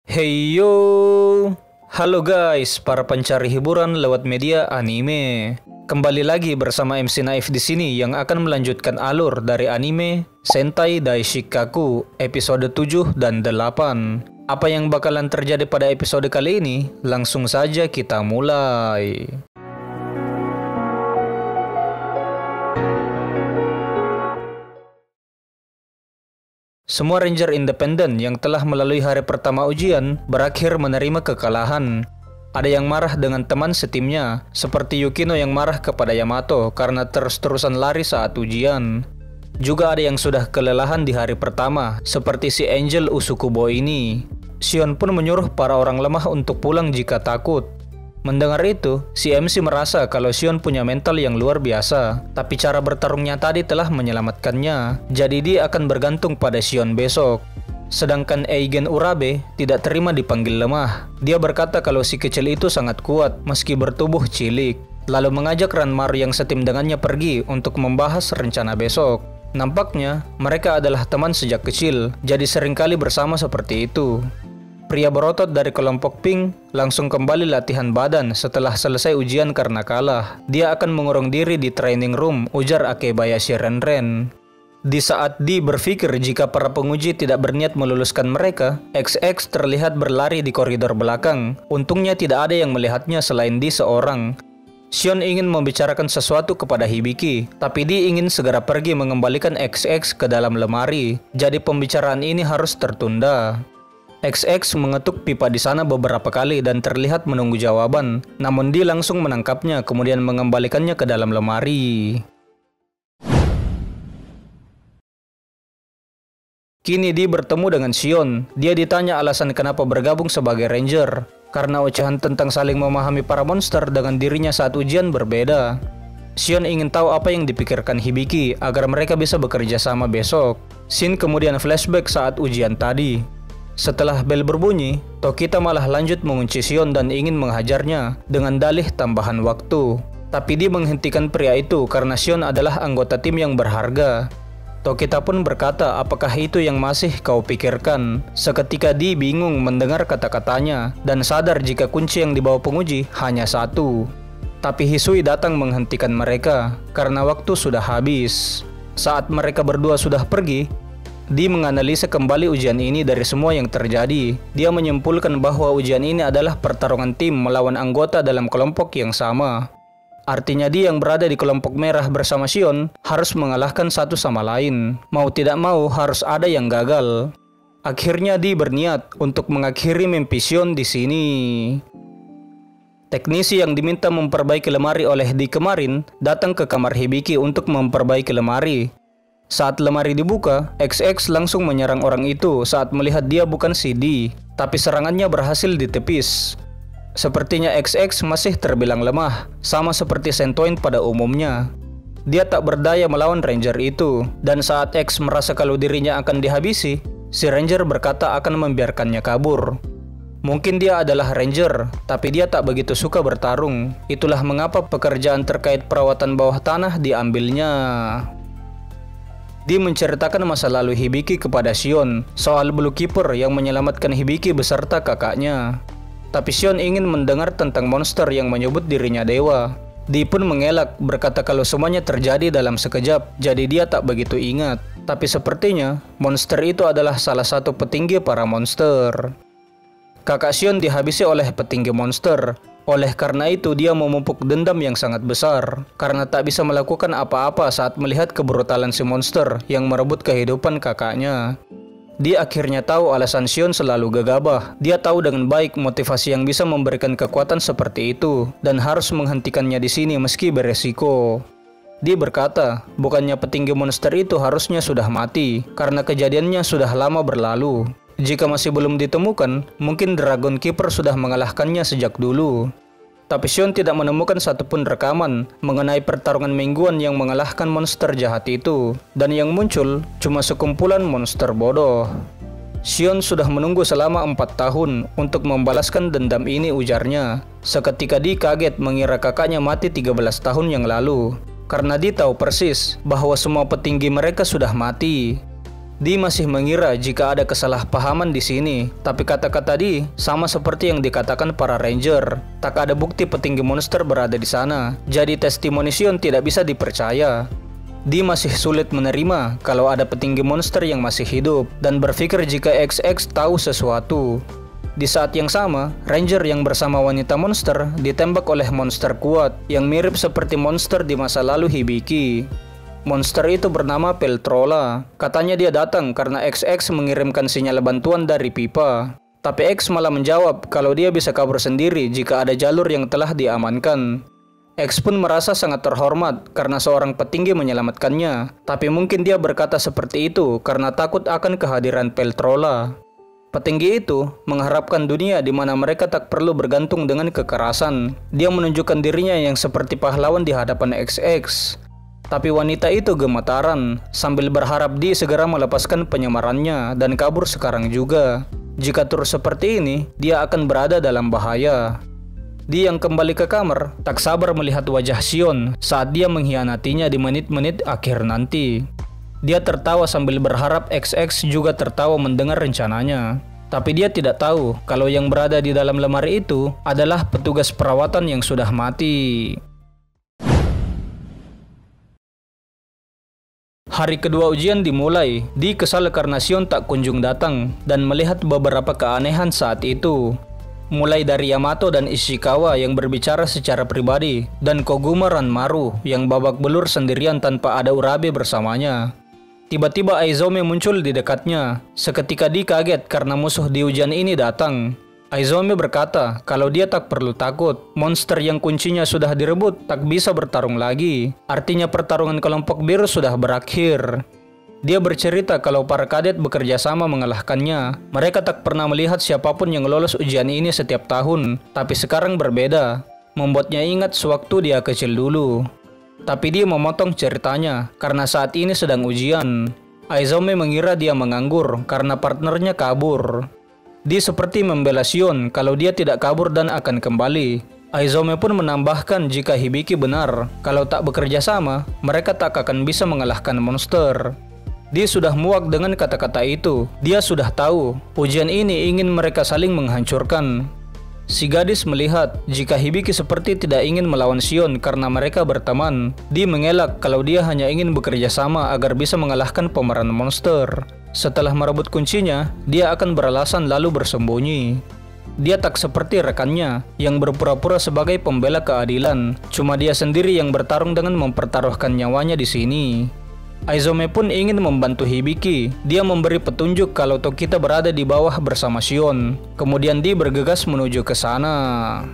Hey yo, halo guys, para pencari hiburan lewat media anime. Kembali lagi bersama MC Naif di sini yang akan melanjutkan alur dari anime Sentai Daishikaku episode 7 dan 8. Apa yang bakalan terjadi pada episode kali ini? Langsung saja kita mulai. Semua ranger independen yang telah melalui hari pertama ujian berakhir menerima kekalahan. Ada yang marah dengan teman setimnya, seperti Yukino yang marah kepada Yamato karena terus-terusan lari saat ujian. Juga ada yang sudah kelelahan di hari pertama, seperti si Angel Usukubo ini. Shion pun menyuruh para orang lemah untuk pulang jika takut. Mendengar itu, si MC merasa kalau Shion punya mental yang luar biasa, tapi cara bertarungnya tadi telah menyelamatkannya, jadi dia akan bergantung pada Shion besok. Sedangkan Eigen Urabe tidak terima dipanggil lemah. Dia berkata kalau si kecil itu sangat kuat meski bertubuh cilik, lalu mengajak Ranmaru yang setim dengannya pergi untuk membahas rencana besok. Nampaknya mereka adalah teman sejak kecil, jadi seringkali bersama seperti itu. Pria berotot dari kelompok Pink langsung kembali latihan badan setelah selesai ujian karena kalah. Dia akan mengurung diri di training room, ujar Akebayashi Renren. Di saat Di berpikir jika para penguji tidak berniat meluluskan mereka, XX terlihat berlari di koridor belakang. Untungnya tidak ada yang melihatnya selain Di seorang. Shion ingin membicarakan sesuatu kepada Hibiki, tapi Di ingin segera pergi mengembalikan XX ke dalam lemari. Jadi pembicaraan ini harus tertunda. XX mengetuk pipa di sana beberapa kali dan terlihat menunggu jawaban, namun Di langsung menangkapnya kemudian mengembalikannya ke dalam lemari. Kini Di bertemu dengan Shion. Dia ditanya alasan kenapa bergabung sebagai ranger, karena ocehan tentang saling memahami para monster dengan dirinya saat ujian berbeda. Shion ingin tahu apa yang dipikirkan Hibiki agar mereka bisa bekerja sama besok. Shin kemudian flashback saat ujian tadi. Setelah bel berbunyi, Tokita malah lanjut mengunci Shion dan ingin menghajarnya dengan dalih tambahan waktu. Tapi Di menghentikan pria itu karena Shion adalah anggota tim yang berharga. Tokita pun berkata, apakah itu yang masih kau pikirkan? Seketika Di bingung mendengar kata-katanya dan sadar jika kunci yang dibawa penguji hanya satu. Tapi Hisui datang menghentikan mereka karena waktu sudah habis. Saat mereka berdua sudah pergi, Di menganalisa kembali ujian ini dari semua yang terjadi. Dia menyimpulkan bahwa ujian ini adalah pertarungan tim melawan anggota dalam kelompok yang sama. Artinya Di yang berada di kelompok merah bersama Shion harus mengalahkan satu sama lain. Mau tidak mau harus ada yang gagal. Akhirnya Di berniat untuk mengakhiri mimpi Shion di sini. Teknisi yang diminta memperbaiki lemari oleh Di kemarin datang ke kamar Hibiki untuk memperbaiki lemari. Saat lemari dibuka, XX langsung menyerang orang itu saat melihat dia bukan si Di, tapi serangannya berhasil ditepis. Sepertinya XX masih terbilang lemah, sama seperti Sentoin pada umumnya. Dia tak berdaya melawan ranger itu, dan saat X merasa kalau dirinya akan dihabisi, si ranger berkata akan membiarkannya kabur. Mungkin dia adalah ranger, tapi dia tak begitu suka bertarung. Itulah mengapa pekerjaan terkait perawatan bawah tanah diambilnya. Di menceritakan masa lalu Hibiki kepada Shion soal Blue Keeper yang menyelamatkan Hibiki beserta kakaknya. Tapi Shion ingin mendengar tentang monster yang menyebut dirinya dewa. Di pun mengelak berkata kalau semuanya terjadi dalam sekejap, jadi dia tak begitu ingat. Tapi sepertinya monster itu adalah salah satu petinggi para monster. Kakak Shion dihabisi oleh petinggi monster. Oleh karena itu dia memupuk dendam yang sangat besar karena tak bisa melakukan apa-apa saat melihat kebrutalan si monster yang merebut kehidupan kakaknya. Dia akhirnya tahu alasan Shion selalu gegabah. Dia tahu dengan baik motivasi yang bisa memberikan kekuatan seperti itu dan harus menghentikannya di sini meski beresiko. Dia berkata, bukannya petinggi monster itu harusnya sudah mati karena kejadiannya sudah lama berlalu. Jika masih belum ditemukan, mungkin Dragon Keeper sudah mengalahkannya sejak dulu. Tapi Shion tidak menemukan satupun rekaman mengenai pertarungan mingguan yang mengalahkan monster jahat itu. Dan yang muncul cuma sekumpulan monster bodoh. Shion sudah menunggu selama 4 tahun untuk membalaskan dendam ini, ujarnya. Seketika Di kaget mengira kakaknya mati 13 tahun yang lalu. Karena Di tahu persis bahwa semua petinggi mereka sudah mati. Di masih mengira jika ada kesalahpahaman di sini, tapi kata-kata Di sama seperti yang dikatakan para ranger. Tak ada bukti petinggi monster berada di sana, jadi testimoni Shion tidak bisa dipercaya. Di masih sulit menerima kalau ada petinggi monster yang masih hidup dan berpikir jika XX tahu sesuatu. Di saat yang sama, ranger yang bersama wanita monster ditembak oleh monster kuat yang mirip seperti monster di masa lalu Hibiki. Monster itu bernama Peltrola. Katanya dia datang karena XX mengirimkan sinyal bantuan dari pipa. Tapi X malah menjawab kalau dia bisa kabur sendiri jika ada jalur yang telah diamankan. X pun merasa sangat terhormat karena seorang petinggi menyelamatkannya. Tapi mungkin dia berkata seperti itu karena takut akan kehadiran Peltrola. Petinggi itu mengharapkan dunia di mana mereka tak perlu bergantung dengan kekerasan. Dia menunjukkan dirinya yang seperti pahlawan di hadapan XX. Tapi wanita itu gemetaran sambil berharap Di segera melepaskan penyamarannya dan kabur sekarang juga. Jika terus seperti ini, dia akan berada dalam bahaya. Di yang kembali ke kamar, tak sabar melihat wajah Shion saat dia mengkhianatinya di menit-menit akhir nanti. Dia tertawa sambil berharap XX juga tertawa mendengar rencananya. Tapi dia tidak tahu kalau yang berada di dalam lemari itu adalah petugas perawatan yang sudah mati. Hari kedua ujian dimulai. Di kesal karena Shion tak kunjung datang dan melihat beberapa keanehan saat itu. Mulai dari Yamato dan Ishikawa yang berbicara secara pribadi dan Koguma Ranmaru yang babak belur sendirian tanpa ada Urabe bersamanya. Tiba-tiba Aizome muncul di dekatnya. Seketika Di kaget karena musuh di ujian ini datang. Aizome berkata kalau dia tak perlu takut. Monster yang kuncinya sudah direbut tak bisa bertarung lagi. Artinya pertarungan kelompok biru sudah berakhir. Dia bercerita kalau para kadet bekerja sama mengalahkannya. Mereka tak pernah melihat siapapun yang lolos ujian ini setiap tahun. Tapi sekarang berbeda. Membuatnya ingat sewaktu dia kecil dulu. Tapi dia memotong ceritanya karena saat ini sedang ujian. Aizome mengira dia menganggur karena partnernya kabur. Dia seperti membela Shion kalau dia tidak kabur dan akan kembali. Aizome pun menambahkan jika Hibiki benar, kalau tak bekerja sama, mereka tak akan bisa mengalahkan monster. Dia sudah muak dengan kata-kata itu. Dia sudah tahu, ujian ini ingin mereka saling menghancurkan. Si gadis melihat jika Hibiki seperti tidak ingin melawan Shion karena mereka berteman. Dia mengelak kalau dia hanya ingin bekerja sama agar bisa mengalahkan pemeran monster. Setelah merebut kuncinya, dia akan beralasan lalu bersembunyi. Dia tak seperti rekannya yang berpura-pura sebagai pembela keadilan. Cuma dia sendiri yang bertarung dengan mempertaruhkan nyawanya di sini. Aizome pun ingin membantu Hibiki. Dia memberi petunjuk kalau Tokita berada di bawah bersama Shion. Kemudian dia bergegas menuju ke sana.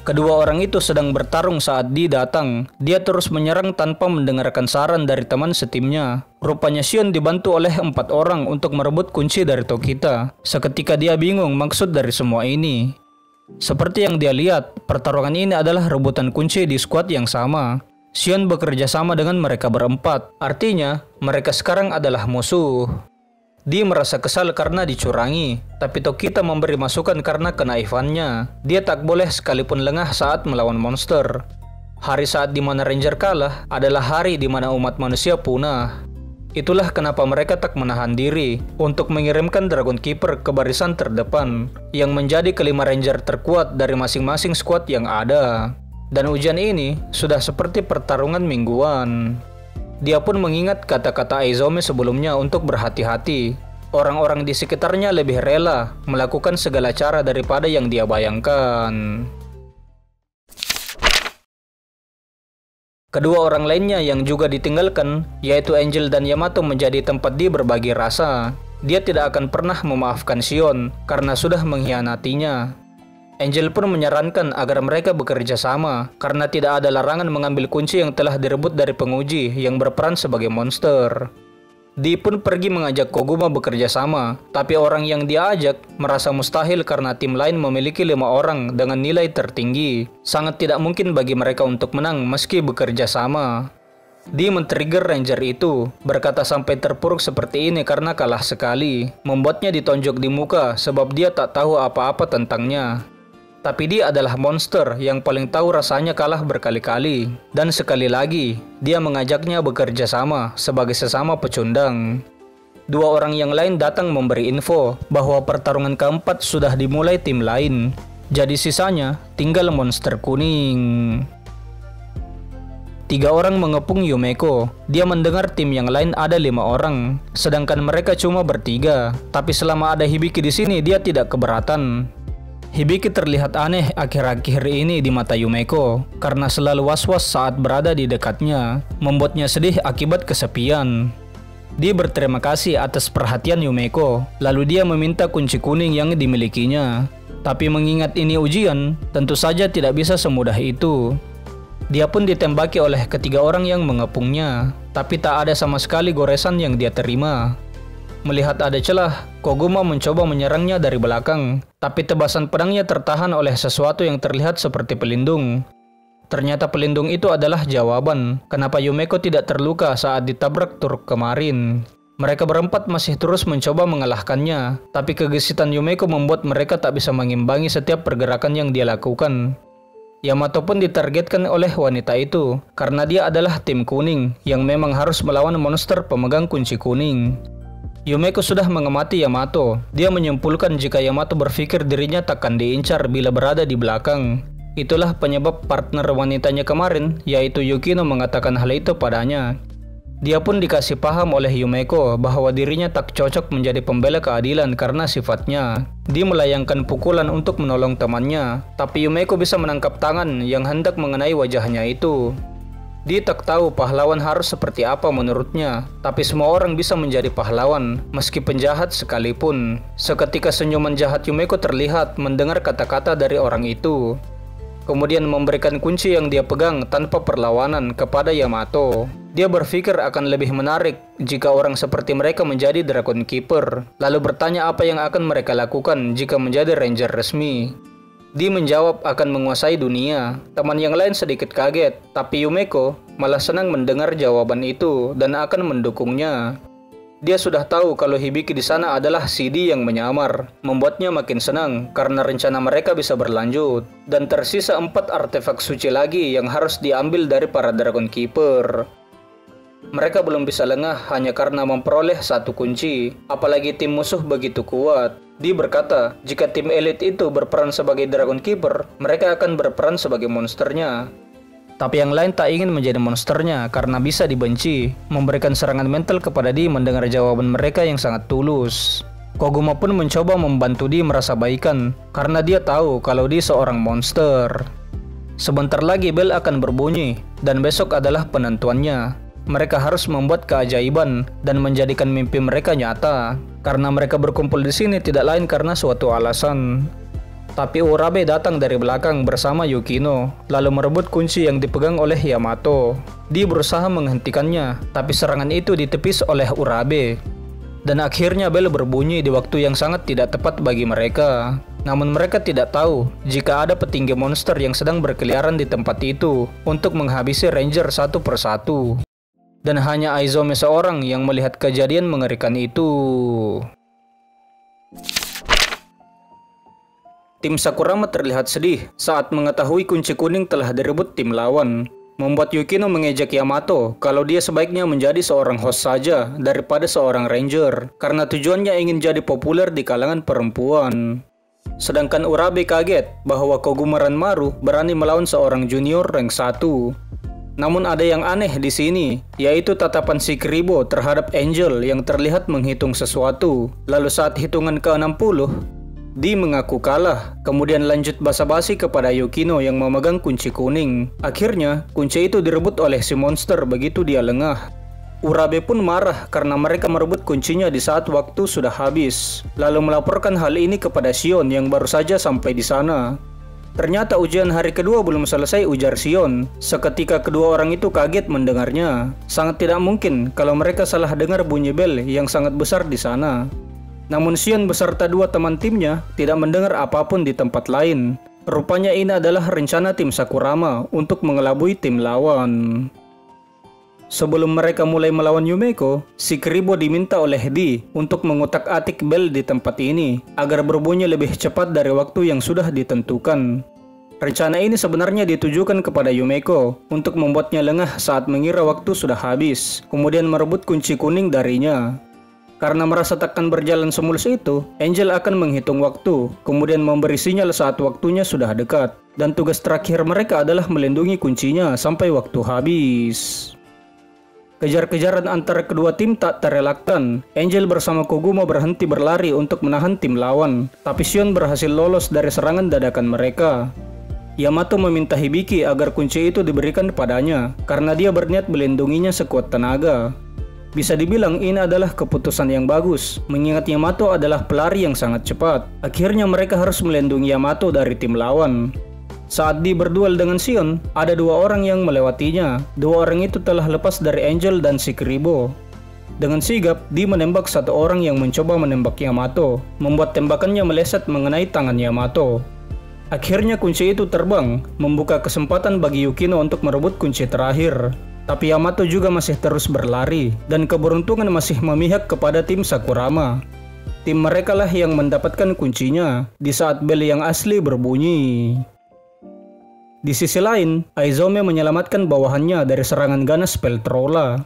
Kedua orang itu sedang bertarung saat Di datang. Dia terus menyerang tanpa mendengarkan saran dari teman setimnya. Rupanya Shion dibantu oleh 4 orang untuk merebut kunci dari Tokita. Seketika dia bingung maksud dari semua ini. Seperti yang dia lihat, pertarungan ini adalah rebutan kunci di skuad yang sama. Shion bekerja sama dengan mereka berempat. Artinya, mereka sekarang adalah musuh. Dia merasa kesal karena dicurangi, tapi Tokita memberi masukan karena kenaifannya. Dia tak boleh sekalipun lengah saat melawan monster. Hari saat dimana Ranger kalah adalah hari dimana umat manusia punah. Itulah kenapa mereka tak menahan diri untuk mengirimkan Dragon Keeper ke barisan terdepan, yang menjadi kelima Ranger terkuat dari masing-masing skuad yang ada. Dan ujian ini sudah seperti pertarungan mingguan. Dia pun mengingat kata-kata Aizome sebelumnya untuk berhati-hati. Orang-orang di sekitarnya lebih rela melakukan segala cara daripada yang dia bayangkan. Kedua orang lainnya yang juga ditinggalkan, yaitu Angel dan Yamato, menjadi tempat dia berbagi rasa. Dia tidak akan pernah memaafkan Shion karena sudah mengkhianatinya. Angel pun menyarankan agar mereka bekerja sama karena tidak ada larangan mengambil kunci yang telah direbut dari penguji yang berperan sebagai monster. Di pun pergi mengajak Koguma bekerja sama, tapi orang yang dia ajak merasa mustahil karena tim lain memiliki 5 orang dengan nilai tertinggi. Sangat tidak mungkin bagi mereka untuk menang meski bekerja sama. Dia men-trigger Ranger itu, berkata sampai terpuruk seperti ini karena kalah sekali, membuatnya ditonjok di muka sebab dia tak tahu apa-apa tentangnya. Tapi dia adalah monster yang paling tahu rasanya kalah berkali-kali. Dan sekali lagi, dia mengajaknya bekerja sama sebagai sesama pecundang. Dua orang yang lain datang memberi info bahwa pertarungan keempat sudah dimulai tim lain. Jadi sisanya tinggal monster kuning. 3 orang mengepung Yumeko. Dia mendengar tim yang lain ada 5 orang, sedangkan mereka cuma bertiga. Tapi selama ada Hibiki di sini, dia tidak keberatan. Hibiki terlihat aneh akhir-akhir ini di mata Yumeko karena selalu was-was saat berada di dekatnya, membuatnya sedih akibat kesepian. Dia berterima kasih atas perhatian Yumeko, lalu dia meminta kunci kuning yang dimilikinya. Tapi mengingat ini ujian, tentu saja tidak bisa semudah itu. Dia pun ditembaki oleh ketiga orang yang mengepungnya, tapi tak ada sama sekali goresan yang dia terima. Melihat ada celah, Koguma mencoba menyerangnya dari belakang, tapi tebasan pedangnya tertahan oleh sesuatu yang terlihat seperti pelindung. Ternyata pelindung itu adalah jawaban kenapa Yumeko tidak terluka saat ditabrak truk kemarin. Mereka berempat masih terus mencoba mengalahkannya, tapi kegesitan Yumeko membuat mereka tak bisa mengimbangi setiap pergerakan yang dia lakukan. Yamato pun ditargetkan oleh wanita itu karena dia adalah tim kuning yang memang harus melawan monster pemegang kunci kuning. Yumeko sudah mengamati Yamato. Dia menyimpulkan jika Yamato berpikir dirinya takkan diincar bila berada di belakang. Itulah penyebab partner wanitanya kemarin, yaitu Yukino, mengatakan hal itu padanya. Dia pun dikasih paham oleh Yumeko bahwa dirinya tak cocok menjadi pembela keadilan karena sifatnya. Dia melayangkan pukulan untuk menolong temannya, tapi Yumeko bisa menangkap tangan yang hendak mengenai wajahnya itu. Dia tak tahu pahlawan harus seperti apa menurutnya, tapi semua orang bisa menjadi pahlawan, meski penjahat sekalipun. Seketika senyuman jahat Yumeko terlihat mendengar kata-kata dari orang itu. Kemudian memberikan kunci yang dia pegang tanpa perlawanan kepada Yamato. Dia berpikir akan lebih menarik jika orang seperti mereka menjadi Dragon Keeper, lalu bertanya apa yang akan mereka lakukan jika menjadi Ranger resmi. Dia menjawab akan menguasai dunia. Teman yang lain sedikit kaget, tapi Yumeko malah senang mendengar jawaban itu dan akan mendukungnya. Dia sudah tahu kalau Hibiki di sana adalah CD yang menyamar, membuatnya makin senang karena rencana mereka bisa berlanjut. Dan tersisa 4 artefak suci lagi yang harus diambil dari para Dragon Keeper. Mereka belum bisa lengah hanya karena memperoleh 1 kunci, apalagi tim musuh begitu kuat. Dia berkata, jika tim elit itu berperan sebagai Dragon Keeper, mereka akan berperan sebagai monsternya. Tapi yang lain tak ingin menjadi monsternya karena bisa dibenci, memberikan serangan mental kepada dia mendengar jawaban mereka yang sangat tulus. Koguma pun mencoba membantu dia merasa baikan karena dia tahu kalau dia seorang monster. Sebentar lagi bel akan berbunyi dan besok adalah penentuannya. Mereka harus membuat keajaiban dan menjadikan mimpi mereka nyata. Karena mereka berkumpul di sini tidak lain karena suatu alasan. Tapi Urabe datang dari belakang bersama Yukino, lalu merebut kunci yang dipegang oleh Yamato. Dia berusaha menghentikannya, tapi serangan itu ditepis oleh Urabe. Dan akhirnya bel berbunyi di waktu yang sangat tidak tepat bagi mereka. Namun mereka tidak tahu jika ada petinggi monster yang sedang berkeliaran di tempat itu untuk menghabisi Ranger satu persatu. Dan hanya Aizome seorang yang melihat kejadian mengerikan itu. Tim Sakurama terlihat sedih saat mengetahui kunci kuning telah direbut tim lawan. Membuat Yukino mengejek Yamato kalau dia sebaiknya menjadi seorang host saja daripada seorang ranger, karena tujuannya ingin jadi populer di kalangan perempuan. Sedangkan Urabe kaget bahwa Koguma Ranmaru berani melawan seorang junior rank 1. Namun ada yang aneh di sini, yaitu tatapan si Kribo terhadap Angel yang terlihat menghitung sesuatu. Lalu saat hitungan ke-60, Di mengaku kalah, kemudian lanjut basa-basi kepada Yukino yang memegang kunci kuning. Akhirnya, kunci itu direbut oleh si monster begitu dia lengah. Urabe pun marah karena mereka merebut kuncinya di saat waktu sudah habis, lalu melaporkan hal ini kepada Shion yang baru saja sampai di sana. Ternyata ujian hari kedua belum selesai, ujar Shion. Seketika kedua orang itu kaget mendengarnya. Sangat tidak mungkin kalau mereka salah dengar bunyi bel yang sangat besar di sana. Namun Shion beserta dua teman timnya tidak mendengar apapun di tempat lain. Rupanya ini adalah rencana tim Sakurama untuk mengelabui tim lawan. Sebelum mereka mulai melawan Yumeko, si Kribo diminta oleh Di untuk mengutak-atik bel di tempat ini agar berbunyi lebih cepat dari waktu yang sudah ditentukan. Rencana ini sebenarnya ditujukan kepada Yumeko untuk membuatnya lengah saat mengira waktu sudah habis, kemudian merebut kunci kuning darinya. Karena merasa takkan berjalan semulus itu, Angel akan menghitung waktu, kemudian memberi sinyal saat waktunya sudah dekat. Dan tugas terakhir mereka adalah melindungi kuncinya sampai waktu habis. Kejar-kejaran antara kedua tim tak terelakkan. Angel bersama Koguma berhenti berlari untuk menahan tim lawan, tapi Shion berhasil lolos dari serangan dadakan mereka. Yamato meminta Hibiki agar kunci itu diberikan padanya, karena dia berniat melindunginya sekuat tenaga. Bisa dibilang ini adalah keputusan yang bagus, mengingat Yamato adalah pelari yang sangat cepat. Akhirnya mereka harus melindungi Yamato dari tim lawan. Saat Di berduel dengan Shion, ada dua orang yang melewatinya. Dua orang itu telah lepas dari Angel dan Shikiribo. Dengan sigap, Di menembak satu orang yang mencoba menembak Yamato, membuat tembakannya meleset mengenai tangan Yamato. Akhirnya kunci itu terbang, membuka kesempatan bagi Yukino untuk merebut kunci terakhir. Tapi Yamato juga masih terus berlari, dan keberuntungan masih memihak kepada tim Sakurama. Tim mereka lah yang mendapatkan kuncinya di saat bel yang asli berbunyi. Di sisi lain, Aizomi menyelamatkan bawahannya dari serangan ganas Peltrola.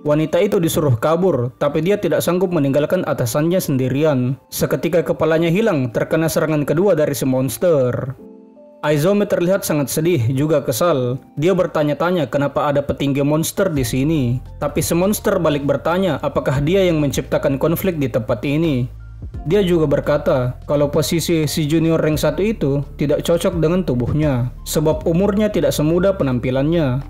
Wanita itu disuruh kabur, tapi dia tidak sanggup meninggalkan atasannya sendirian. Seketika kepalanya hilang terkena serangan kedua dari si monster. Aizomi terlihat sangat sedih juga kesal. Dia bertanya-tanya kenapa ada petinggi monster di sini. Tapi si monster balik bertanya apakah dia yang menciptakan konflik di tempat ini. Dia juga berkata kalau posisi si junior rank 1 itu tidak cocok dengan tubuhnya, sebab umurnya tidak semuda penampilannya.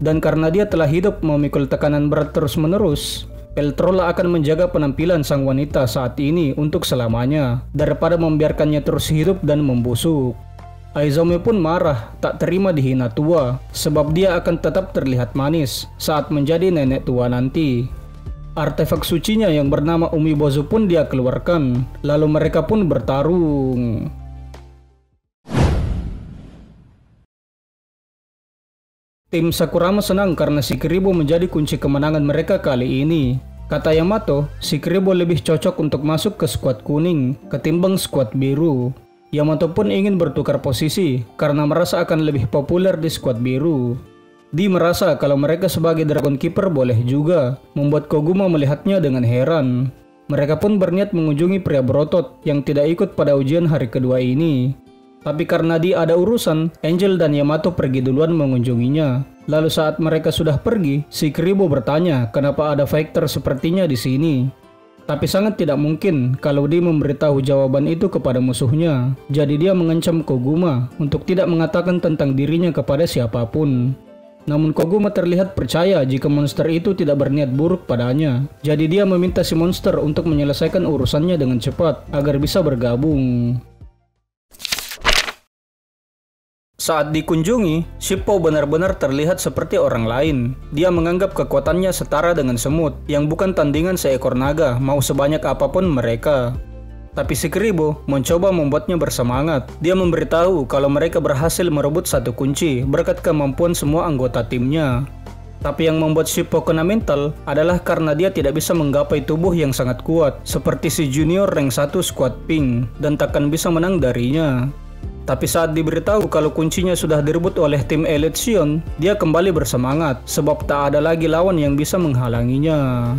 Dan karena dia telah hidup memikul tekanan berat terus-menerus, Peltrola akan menjaga penampilan sang wanita saat ini untuk selamanya, daripada membiarkannya terus hidup dan membusuk. Aizomi pun marah, tak terima dihina tua, sebab dia akan tetap terlihat manis saat menjadi nenek tua nanti. Artefak sucinya yang bernama Umibozu pun dia keluarkan, lalu mereka pun bertarung. Tim Sakurama senang karena Shikiribo menjadi kunci kemenangan mereka kali ini. Kata Yamato, Shikiribo lebih cocok untuk masuk ke skuad kuning ketimbang skuad biru. Yamato pun ingin bertukar posisi karena merasa akan lebih populer di skuad biru. Di merasa kalau mereka sebagai Dragon Keeper boleh juga, membuat Koguma melihatnya dengan heran. Mereka pun berniat mengunjungi pria berotot yang tidak ikut pada ujian hari kedua ini. Tapi karena Di ada urusan, Angel dan Yamato pergi duluan mengunjunginya. Lalu saat mereka sudah pergi, Shikiribo bertanya kenapa ada fighter sepertinya di sini. Tapi sangat tidak mungkin kalau Di memberitahu jawaban itu kepada musuhnya. Jadi dia mengancam Koguma untuk tidak mengatakan tentang dirinya kepada siapapun. Namun Koguma terlihat percaya jika monster itu tidak berniat buruk padanya. Jadi dia meminta si monster untuk menyelesaikan urusannya dengan cepat agar bisa bergabung. Saat dikunjungi, Shippo benar-benar terlihat seperti orang lain. Dia menganggap kekuatannya setara dengan semut, yang bukan tandingan seekor naga, mau sebanyak apapun mereka. Tapi Shikiribo mencoba membuatnya bersemangat. Dia memberitahu kalau mereka berhasil merebut satu kunci berkat kemampuan semua anggota timnya. Tapi yang membuat Shippo kena mental adalah karena dia tidak bisa menggapai tubuh yang sangat kuat, seperti si junior rank 1 squad pink, dan takkan bisa menang darinya. Tapi saat diberitahu kalau kuncinya sudah direbut oleh tim Elite Shion, dia kembali bersemangat sebab tak ada lagi lawan yang bisa menghalanginya.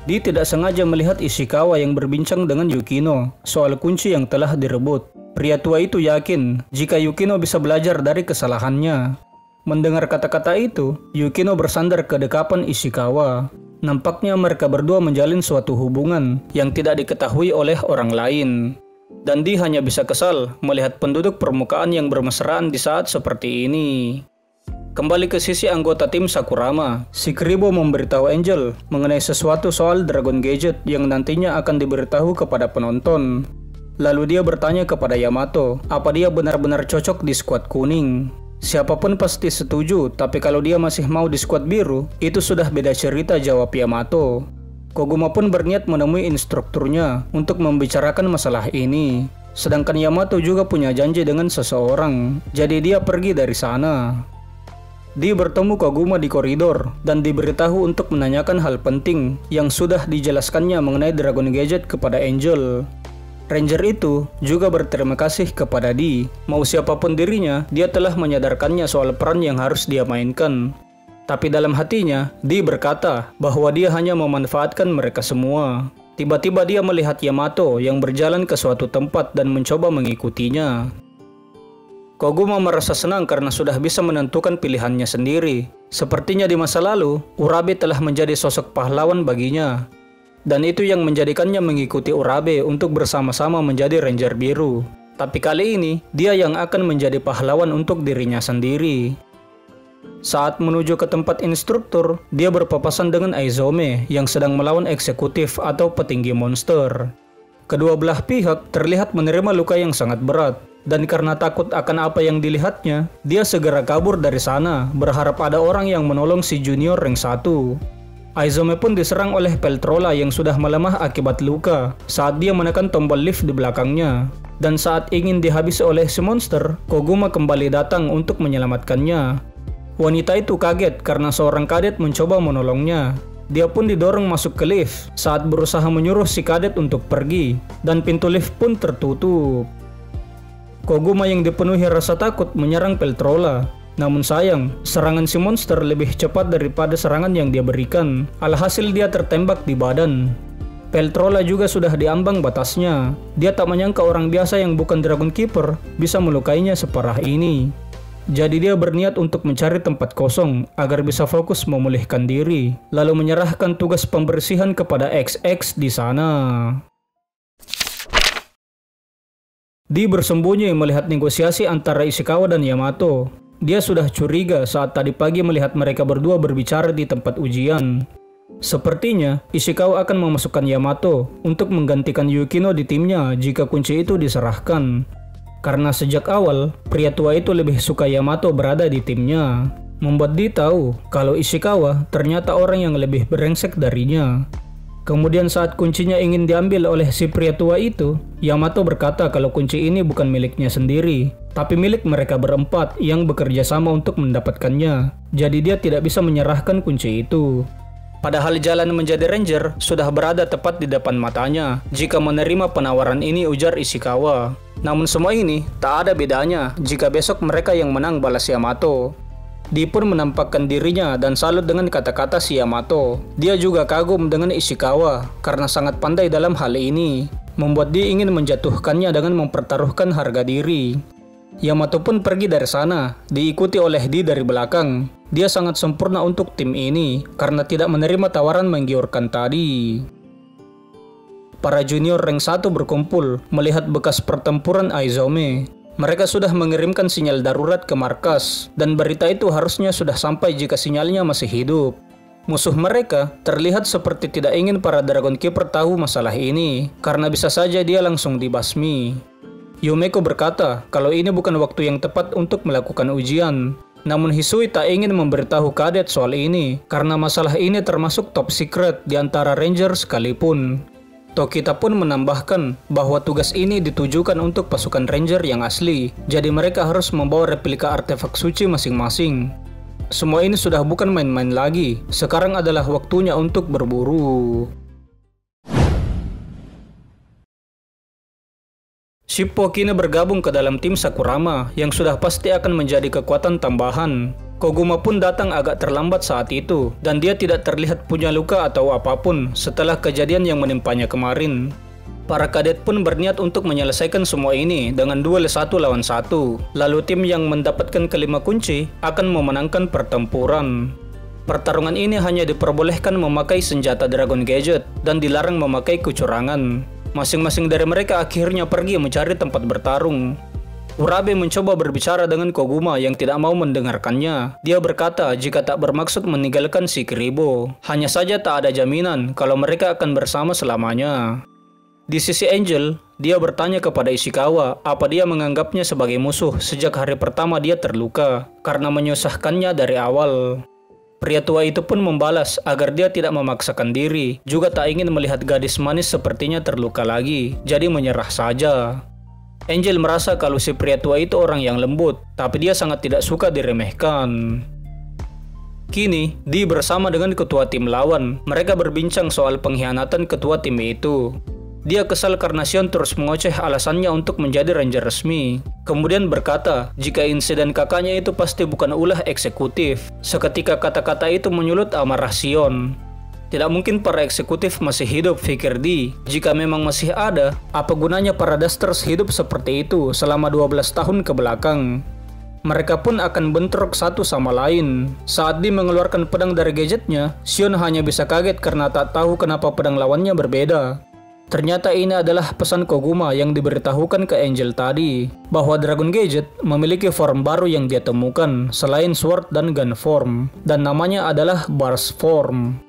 Dia tidak sengaja melihat Ishikawa yang berbincang dengan Yukino soal kunci yang telah direbut. Pria tua itu yakin jika Yukino bisa belajar dari kesalahannya. Mendengar kata-kata itu, Yukino bersandar ke dekapan Ishikawa. Nampaknya mereka berdua menjalin suatu hubungan yang tidak diketahui oleh orang lain. Dan Di hanya bisa kesal melihat penduduk permukaan yang bermesraan di saat seperti ini. Kembali ke sisi anggota tim Sakurama, Shikiribo memberitahu Angel mengenai sesuatu soal Dragon Gadget yang nantinya akan diberitahu kepada penonton. Lalu dia bertanya kepada Yamato, apa dia benar-benar cocok di skuad kuning. Siapapun pasti setuju, tapi kalau dia masih mau di skuad biru, itu sudah beda cerita, jawab Yamato. Koguma pun berniat menemui instrukturnya untuk membicarakan masalah ini. Sedangkan Yamato juga punya janji dengan seseorang, jadi dia pergi dari sana. Dia bertemu Koguma di koridor dan diberitahu untuk menanyakan hal penting yang sudah dijelaskannya mengenai Dragon Gadget kepada Angel. Ranger itu juga berterima kasih kepada Di. Mau siapapun dirinya, dia telah menyadarkannya soal peran yang harus dia mainkan. Tapi dalam hatinya, Di berkata bahwa dia hanya memanfaatkan mereka semua. Tiba-tiba dia melihat Yamato yang berjalan ke suatu tempat dan mencoba mengikutinya. Koguma merasa senang karena sudah bisa menentukan pilihannya sendiri. Sepertinya di masa lalu, Urabe telah menjadi sosok pahlawan baginya. Dan itu yang menjadikannya mengikuti Urabe untuk bersama-sama menjadi Ranger Biru. Tapi kali ini, dia yang akan menjadi pahlawan untuk dirinya sendiri. Saat menuju ke tempat instruktur, dia berpapasan dengan Aizome yang sedang melawan eksekutif atau petinggi monster. Kedua belah pihak terlihat menerima luka yang sangat berat, dan karena takut akan apa yang dilihatnya, dia segera kabur dari sana, berharap ada orang yang menolong si junior rank 1. Aizome pun diserang oleh Peltrola yang sudah melemah akibat luka saat dia menekan tombol lift di belakangnya. Dan saat ingin dihabisi oleh si monster, Koguma kembali datang untuk menyelamatkannya. Wanita itu kaget karena seorang kadet mencoba menolongnya. Dia pun didorong masuk ke lift saat berusaha menyuruh si kadet untuk pergi, dan pintu lift pun tertutup. Koguma yang dipenuhi rasa takut menyerang Peltrola. Namun sayang, serangan si monster lebih cepat daripada serangan yang dia berikan. Alhasil dia tertembak di badan. Peltrola juga sudah diambang batasnya. Dia tak menyangka orang biasa yang bukan Dragon Keeper bisa melukainya separah ini. Jadi dia berniat untuk mencari tempat kosong agar bisa fokus memulihkan diri, lalu menyerahkan tugas pembersihan kepada XX di sana. Di bersembunyi melihat negosiasi antara Ishikawa dan Yamato. Dia sudah curiga saat tadi pagi melihat mereka berdua berbicara di tempat ujian. Sepertinya Ishikawa akan memasukkan Yamato untuk menggantikan Yukino di timnya jika kunci itu diserahkan. Karena sejak awal, pria tua itu lebih suka Yamato berada di timnya. Membuat Di tahu kalau Ishikawa ternyata orang yang lebih brengsek darinya. Kemudian saat kuncinya ingin diambil oleh si pria tua itu, Yamato berkata kalau kunci ini bukan miliknya sendiri, tapi milik mereka berempat yang bekerja sama untuk mendapatkannya. Jadi dia tidak bisa menyerahkan kunci itu. Padahal jalan menjadi Ranger sudah berada tepat di depan matanya jika menerima penawaran ini, ujar Ishikawa. Namun semua ini tak ada bedanya jika besok mereka yang menang, balas Yamato. Di pun menampakkan dirinya dan salut dengan kata-kata si Yamato. Dia juga kagum dengan Ishikawa karena sangat pandai dalam hal ini, membuat dia ingin menjatuhkannya dengan mempertaruhkan harga diri. Yamato pun pergi dari sana, diikuti oleh Di dari belakang. Dia sangat sempurna untuk tim ini karena tidak menerima tawaran menggiurkan tadi. Para junior rank 1 berkumpul melihat bekas pertempuran Aizome. Mereka sudah mengirimkan sinyal darurat ke markas, dan berita itu harusnya sudah sampai jika sinyalnya masih hidup. Musuh mereka terlihat seperti tidak ingin para Dragon Keeper tahu masalah ini, karena bisa saja dia langsung dibasmi. Yumeko berkata kalau ini bukan waktu yang tepat untuk melakukan ujian. Namun Hisui tak ingin memberitahu kadet soal ini, karena masalah ini termasuk top secret di antara Ranger sekalipun. Tokita pun menambahkan bahwa tugas ini ditujukan untuk pasukan Ranger yang asli, jadi mereka harus membawa replika artefak suci masing-masing. Semua ini sudah bukan main-main lagi, sekarang adalah waktunya untuk berburu. Shippo kini bergabung ke dalam tim Sakurama yang sudah pasti akan menjadi kekuatan tambahan. Koguma pun datang agak terlambat saat itu, dan dia tidak terlihat punya luka atau apapun setelah kejadian yang menimpanya kemarin. Para kadet pun berniat untuk menyelesaikan semua ini dengan duel 1 lawan 1. Lalu tim yang mendapatkan kelima kunci akan memenangkan pertempuran. Pertarungan ini hanya diperbolehkan memakai senjata Dragon Gadget dan dilarang memakai kecurangan. Masing-masing dari mereka akhirnya pergi mencari tempat bertarung. Urabe mencoba berbicara dengan Koguma yang tidak mau mendengarkannya. Dia berkata jika tak bermaksud meninggalkan si Kiribo. Hanya saja tak ada jaminan kalau mereka akan bersama selamanya. Di sisi Angel, dia bertanya kepada Ishikawa apa dia menganggapnya sebagai musuh sejak hari pertama dia terluka karena menyusahkannya dari awal. Pria tua itu pun membalas agar dia tidak memaksakan diri, juga tak ingin melihat gadis manis sepertinya terluka lagi, jadi menyerah saja. Angel merasa kalau si pria tua itu orang yang lembut, tapi dia sangat tidak suka diremehkan. Kini, Di bersama dengan ketua tim lawan, mereka berbincang soal pengkhianatan ketua tim itu. Dia kesal karena Sion terus mengoceh alasannya untuk menjadi ranger resmi. Kemudian berkata, jika insiden kakaknya itu pasti bukan ulah eksekutif. Seketika kata-kata itu menyulut amarah Sion. Tidak mungkin para eksekutif masih hidup, pikir Dee. Jika memang masih ada, apa gunanya para Dusters hidup seperti itu selama 12 tahun ke belakang? Mereka pun akan bentrok satu sama lain. Saat Dee mengeluarkan pedang dari gadgetnya, Sion hanya bisa kaget karena tak tahu kenapa pedang lawannya berbeda. Ternyata ini adalah pesan Koguma yang diberitahukan ke Angel tadi, bahwa Dragon Gadget memiliki form baru yang dia temukan selain Sword dan Gun form, dan namanya adalah Burst form.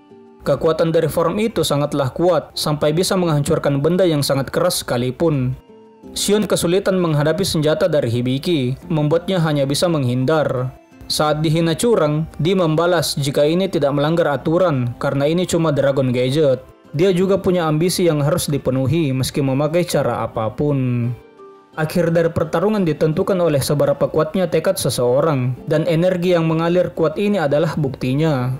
Kekuatan dari form itu sangatlah kuat, sampai bisa menghancurkan benda yang sangat keras sekalipun. Sion kesulitan menghadapi senjata dari Hibiki, membuatnya hanya bisa menghindar. Saat dihina curang, Dee membalas jika ini tidak melanggar aturan, karena ini cuma Dragon Gadget. Dia juga punya ambisi yang harus dipenuhi meski memakai cara apapun. Akhir dari pertarungan ditentukan oleh seberapa kuatnya tekad seseorang, dan energi yang mengalir kuat ini adalah buktinya.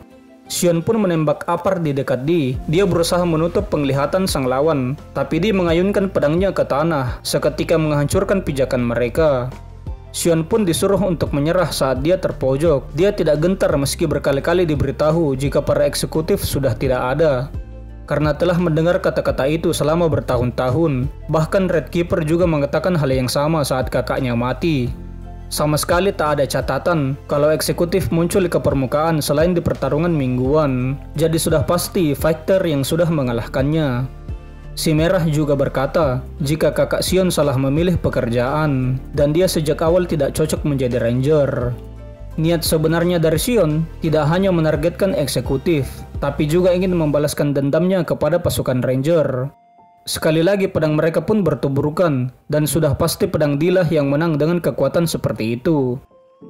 Sion pun menembak apar di dekat Dee. Dia berusaha menutup penglihatan sang lawan, tapi Dee mengayunkan pedangnya ke tanah, seketika menghancurkan pijakan mereka. Sion pun disuruh untuk menyerah saat dia terpojok. Dia tidak gentar meski berkali-kali diberitahu jika para eksekutif sudah tidak ada. Karena telah mendengar kata-kata itu selama bertahun-tahun. Bahkan Red Keeper juga mengatakan hal yang sama saat kakaknya mati. Sama sekali tak ada catatan kalau eksekutif muncul ke permukaan selain di pertarungan mingguan. Jadi sudah pasti fighter yang sudah mengalahkannya. Si Merah juga berkata jika kakak Sion salah memilih pekerjaan dan dia sejak awal tidak cocok menjadi ranger. Niat sebenarnya dari Sion tidak hanya menargetkan eksekutif, tapi juga ingin membalaskan dendamnya kepada pasukan ranger. Sekali lagi pedang mereka pun bertuburukan, dan sudah pasti pedang Dilah yang menang dengan kekuatan seperti itu.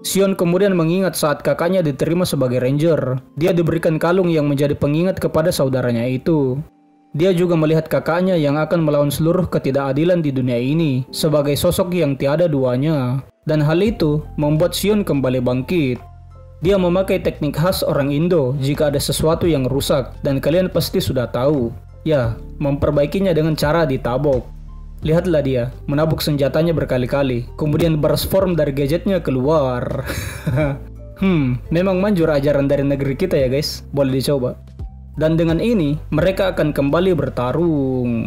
Sion kemudian mengingat saat kakaknya diterima sebagai ranger, dia diberikan kalung yang menjadi pengingat kepada saudaranya itu. Dia juga melihat kakaknya yang akan melawan seluruh ketidakadilan di dunia ini sebagai sosok yang tiada duanya. Dan hal itu membuat Sion kembali bangkit. Dia memakai teknik khas orang Indo jika ada sesuatu yang rusak, dan kalian pasti sudah tahu. Ya, memperbaikinya dengan cara ditabok. Lihatlah dia, menabuk senjatanya berkali-kali, kemudian burst form dari gadgetnya keluar. Memang manjur ajaran dari negeri kita ya guys, boleh dicoba. Dan dengan ini, mereka akan kembali bertarung.